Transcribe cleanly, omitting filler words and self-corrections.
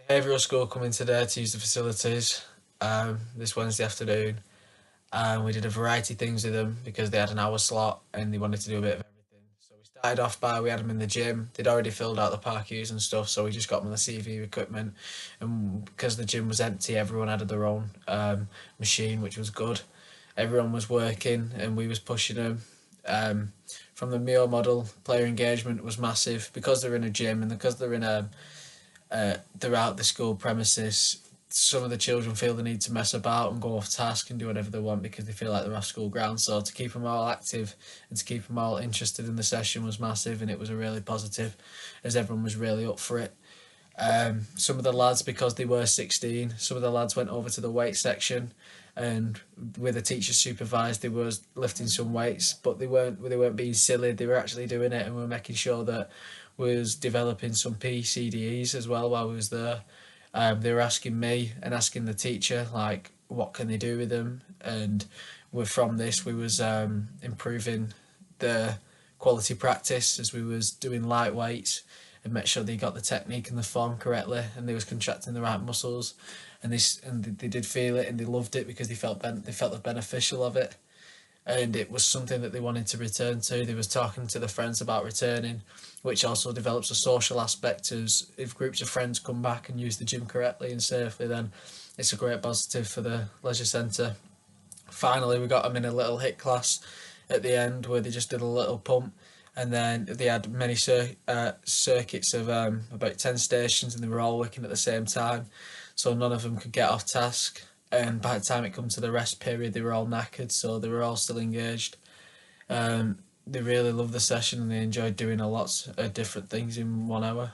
Behavioural school coming today to use the facilities this Wednesday afternoon, and we did a variety of things with them because they had an hour slot and they wanted to do a bit of everything. So we started off by we had them in the gym. They'd already filled out the parkours and stuff, so we just got them the CV equipment. And because the gym was empty, everyone had their own machine, which was good. Everyone was working and we was pushing them. Um, from the Mio model, player engagement was massive because they're in a gym and because they're in a throughout the school premises. Some of the children feel the need to mess about and go off task and do whatever they want because they feel like they're off school grounds. So to keep them all active and to keep them all interested in the session was massive, and it was a really positive, as everyone was really up for it. Some of the lads, because they were 16, some of the lads went over to the weight section, and with a teacher supervised, they were lifting some weights, but they weren't being silly. They were actually doing it, and we were making sure that we was developing some PCDEs as well while we was there. They were asking me and asking the teacher like what can they do with them, and from this we was improving the quality practice as we was doing light weights and make sure they got the technique and the form correctly and they was contracting the right muscles, and they did feel it and they loved it because they felt the beneficial of it, and it was something that they wanted to return to. They was talking to their friends about returning, which also develops a social aspect, as if groups of friends come back and use the gym correctly and safely, then it's a great positive for the leisure centre. Finally, we got them in a little hit class at the end where they just did a little pump, and then they had many circuits of about 10 stations, and they were all working at the same time, so none of them could get off task. And by the time it come to the rest period, they were all knackered, so they were all still engaged. They really loved the session and they enjoyed doing a lot of different things in 1 hour.